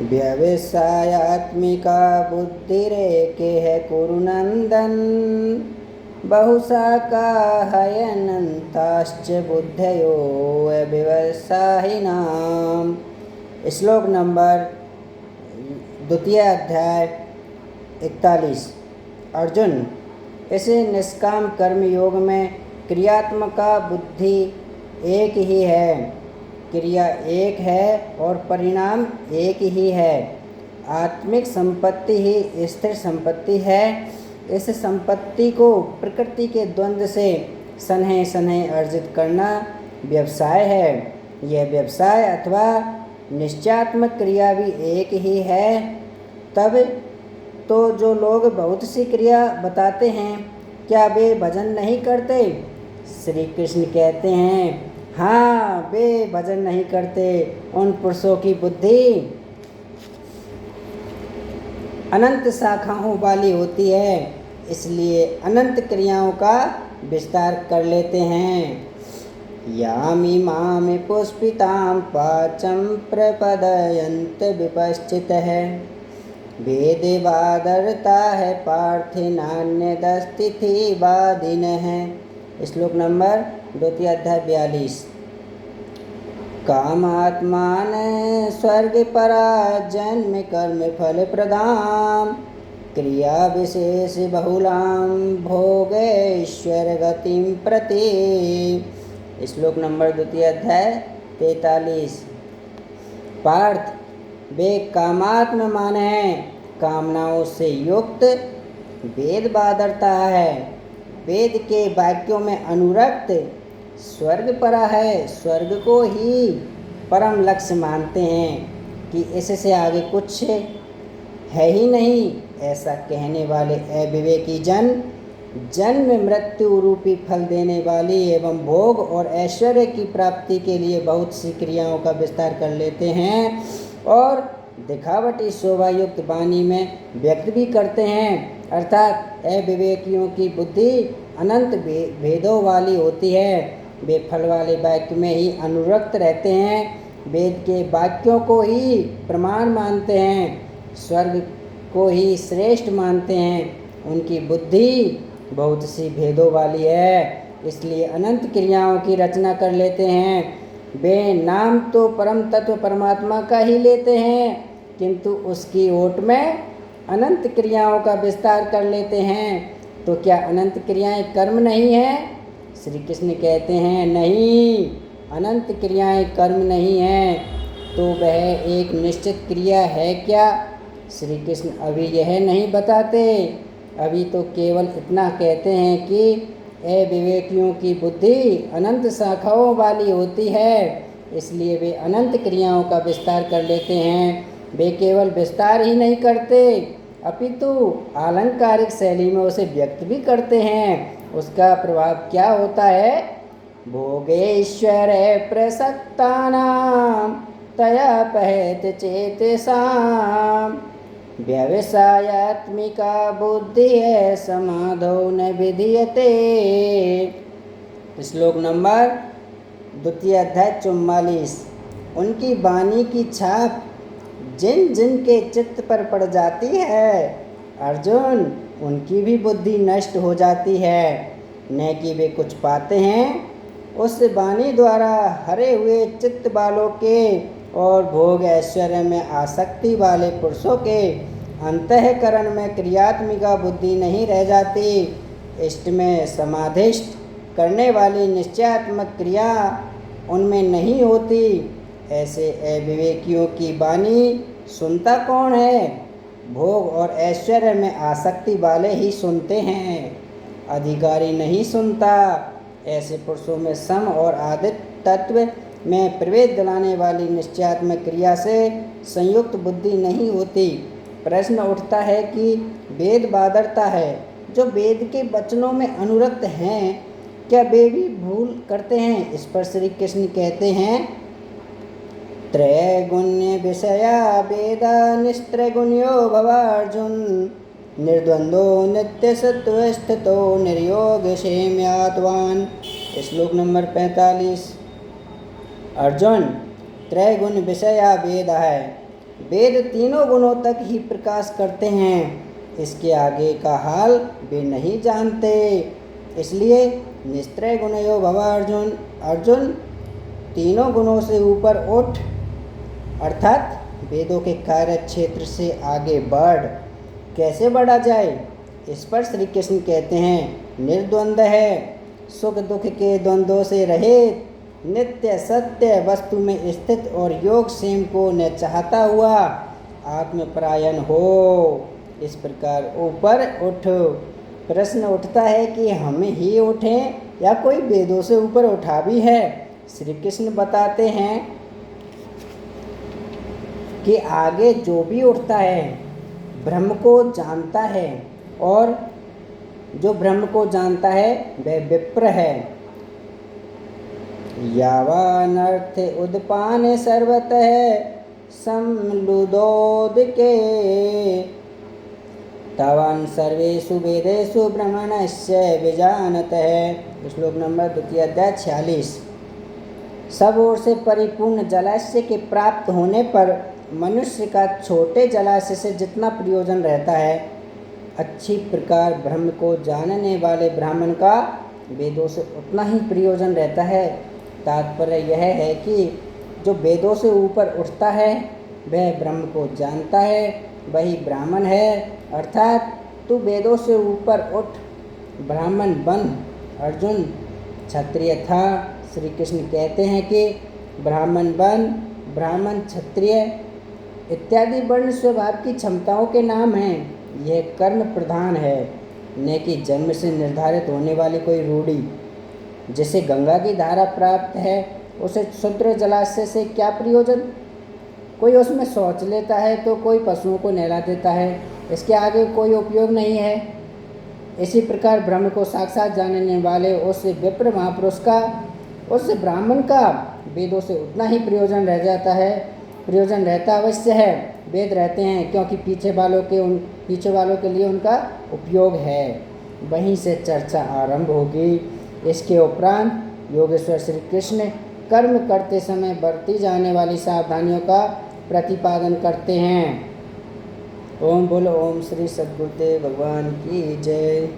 व्यवसायात्मिका बुद्धिरेके है कुरुनंदन बहुशाखाहयनन्ताश्च बुद्धयो व्यवसायिनाम। श्लोक नंबर द्वितीय अध्याय 41। अर्जुन, ऐसे निष्काम कर्म योग में क्रियात्मका बुद्धि एक ही है, क्रिया एक है और परिणाम एक ही है। आत्मिक संपत्ति ही स्थिर संपत्ति है। इस संपत्ति को प्रकृति के द्वंद्व से सन्हे सन्हे अर्जित करना व्यवसाय है। यह व्यवसाय अथवा निश्चयात्मक क्रिया भी एक ही है। तब तो जो लोग बहुत सी क्रिया बताते हैं, क्या वे भजन नहीं करते? श्री कृष्ण कहते हैं, हाँ, वे भजन नहीं करते। उन पुरुषों की बुद्धि अनंत शाखाओं वाली होती है, इसलिए अनंत क्रियाओं का विस्तार कर लेते हैं। यामिमामि पुष्पितां पाचं प्रपदयन्त विपश्चितः वेदेवादरता है पार्थिनान्यदस्तिथि वादिनः। श्लोक नंबर द्वितीय अध्याय 42। कामात्मान स्वर्ग परा जन्म कर्म फल प्रदाम क्रिया विशेष बहुलाम भोगेश्वर गतिम प्रति। श्लोक नंबर द्वितीय अध्याय 43। पार्थ, वे कामात्म मान है, कामनाओं से युक्त, वेद बादरता है, वेद के वाक्यों में अनुरक्त, स्वर्ग परा है, स्वर्ग को ही परम लक्ष्य मानते हैं कि इससे आगे कुछ है ही नहीं। ऐसा कहने वाले अविवेकी जन जन्म मृत्यु रूपी फल देने वाली एवं भोग और ऐश्वर्य की प्राप्ति के लिए बहुत सी क्रियाओं का विस्तार कर लेते हैं और दिखावटी शोभायुक्त वाणी में व्यक्त भी करते हैं। अर्थात अविवेकियों की बुद्धि अनंत भेदों वाली होती है। वे फल वाले वाक्य में ही अनुरक्त रहते हैं, वेद के वाक्यों को ही प्रमाण मानते हैं, स्वर्ग को ही श्रेष्ठ मानते हैं। उनकी बुद्धि बहुत सी भेदों वाली है, इसलिए अनंत क्रियाओं की रचना कर लेते हैं। वे नाम तो परम तत्व परमात्मा का ही लेते हैं, किंतु उसकी ओट में अनंत क्रियाओं का विस्तार कर लेते हैं। तो क्या अनंत क्रियाएं कर्म नहीं हैं? श्री कृष्ण कहते हैं, नहीं, अनंत क्रियाएं कर्म नहीं हैं। तो वह एक निश्चित क्रिया है क्या? श्री कृष्ण अभी यह नहीं बताते, अभी तो केवल इतना कहते हैं कि अविवेकियों की बुद्धि अनंत शाखाओं वाली होती है, इसलिए वे अनंत क्रियाओं का विस्तार कर लेते हैं। वे केवल विस्तार ही नहीं करते, अपितु आलंकारिक शैली में उसे व्यक्त भी करते हैं। उसका प्रभाव क्या होता है? भोगेश्वर प्रसक्तानां तया पहत चेतसाम व्यवसायात्मिका बुद्धि है समाधौ न विधीयते। श्लोक नंबर द्वितीय अध्याय 44। उनकी वाणी की छाप जिन जिन के चित्त पर पड़ जाती है, अर्जुन, उनकी भी बुद्धि नष्ट हो जाती है। न कि वे कुछ पाते हैं, उस वाणी द्वारा हरे हुए चित्त वालों के और भोग ऐश्वर्य में आसक्ति वाले पुरुषों के अंतःकरण में क्रियात्मिका बुद्धि नहीं रह जाती। इष्ट में समाधिष्ट करने वाली निश्चयात्मक क्रिया उनमें नहीं होती। ऐसे अविवेकियों की वाणी सुनता कौन है? भोग और ऐश्वर्य में आसक्ति वाले ही सुनते हैं, अधिकारी नहीं सुनता। ऐसे पुरुषों में सम और आदित्य तत्व में प्रवेश दिलाने वाली निश्चयात्मक क्रिया से संयुक्त बुद्धि नहीं होती। प्रश्न उठता है कि वेद बादरता है, जो वेद के वचनों में अनुरक्त हैं, क्या वे भी भूल करते हैं? इस पर श्री कृष्ण कहते हैं, त्रैगुण्य विषया वेदा निस्त्रैगुण्यो भवार्जुन निर्द्वंदो नित्य सत्वस्थितो निर्योग क्षेम्यात्वान। श्लोक नंबर 45। अर्जुन, त्रैगुण विषया वेद है, वेद तीनों गुणों तक ही प्रकाश करते हैं, इसके आगे का हाल वे नहीं जानते। इसलिए निस्त्रय गुणयो भव अर्जुन, अर्जुन तीनों गुणों से ऊपर उठ, अर्थात वेदों के कार्य क्षेत्र से आगे बढ़। कैसे बढ़ा जाए, इस पर श्री कृष्ण कहते हैं निर्द्वंद है, सुख दुख के द्वंद्वों से रहित, नित्य सत्य वस्तु में स्थित और योग क्षेम को न चाहता हुआ आत्मपरायण हो। इस प्रकार ऊपर उठ। प्रश्न उठता है कि हम ही उठें या कोई वेदों से ऊपर उठा भी है। श्री कृष्ण बताते हैं कि आगे जो भी उठता है ब्रह्म को जानता है, और जो ब्रह्म को जानता है वह विप्र है। यावानर्थ उदपान सर्वतः समलुदोदके, तावान सर्वेषु वेदेषु ब्रह्मणस्य विजानतः। श्लोक नंबर 2 अध्याय 46। सब ओर से परिपूर्ण जलाशय के प्राप्त होने पर मनुष्य का छोटे जलाशय से जितना प्रयोजन रहता है, अच्छी प्रकार ब्रह्म को जानने वाले ब्राह्मण का वेदों से उतना ही प्रयोजन रहता है। तात्पर्य यह है कि जो वेदों से ऊपर उठता है वह ब्रह्म को जानता है, वही ब्राह्मण है। अर्थात तू वेदों से ऊपर उठ, ब्राह्मण बन। अर्जुन क्षत्रिय था, श्री कृष्ण कहते हैं कि ब्राह्मण बन। ब्राह्मण, क्षत्रिय इत्यादि वर्ण स्वभाव की क्षमताओं के नाम हैं। यह कर्म प्रधान है, न कि जन्म से निर्धारित होने वाली कोई रूढ़ी। जिसे गंगा की धारा प्राप्त है उसे शुद्र जलाशय से क्या प्रयोजन। कोई उसमें शौच लेता है तो कोई पशुओं को नहला देता है, इसके आगे कोई उपयोग नहीं है। इसी प्रकार ब्रह्म को साक्षात जानने वाले उस विप्र महापुरुष का, उस ब्राह्मण का वेदों से उतना ही प्रयोजन रह जाता है। प्रयोजन रहता अवश्य है, वेद रहते हैं क्योंकि पीछे वालों के लिए उनका उपयोग है। वहीं से चर्चा आरंभ होगी। इसके उपरांत योगेश्वर श्री कृष्ण कर्म करते समय बरती जाने वाली सावधानियों का प्रतिपादन करते हैं। ओम बोलो ओम श्री सद्गुरुदेव भगवान की जय।